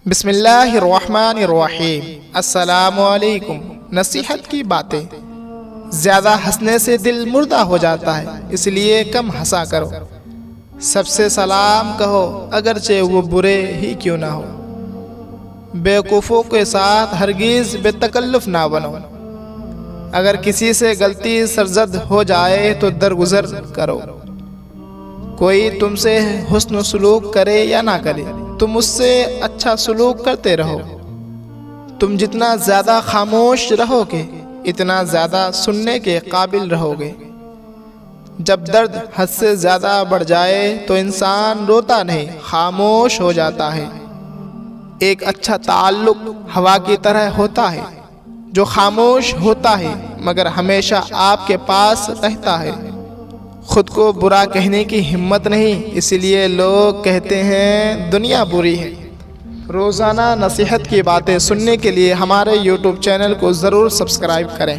بسم اللہ الرحمن الرحیم۔ السلام علیکم۔ نصیحت کی باتیں۔ زیادہ ہنسنے سے دل مردہ ہو جاتا ہے، اس لیے کم ہنسا کرو۔ سب سے سلام کہو اگرچہ وہ برے ہی کیوں نہ ہو۔ بیوقوفوں کے ساتھ ہرگز بے تکلف نہ بنو۔ اگر کسی سے غلطی سرزد ہو جائے تو درگزر کرو۔ کوئی تم سے حسن سلوک کرے یا نہ کرے، تم اس سے اچھا سلوک کرتے رہو۔ تم جتنا زیادہ خاموش رہو گے اتنا زیادہ سننے کے قابل رہو گے۔ جب درد حد سے زیادہ بڑھ جائے تو انسان روتا نہیں، خاموش ہو جاتا ہے۔ ایک اچھا تعلق ہوا کی طرح ہوتا ہے جو خاموش ہوتا ہے مگر ہمیشہ آپ کے پاس رہتا ہے۔ خود کو برا کہنے کی ہمت نہیں، اس لیے لوگ کہتے ہیں دنیا بری ہے۔ روزانہ نصیحت کی باتیں سننے کے لیے ہمارے YouTube چینل کو ضرور سبسکرائب کریں۔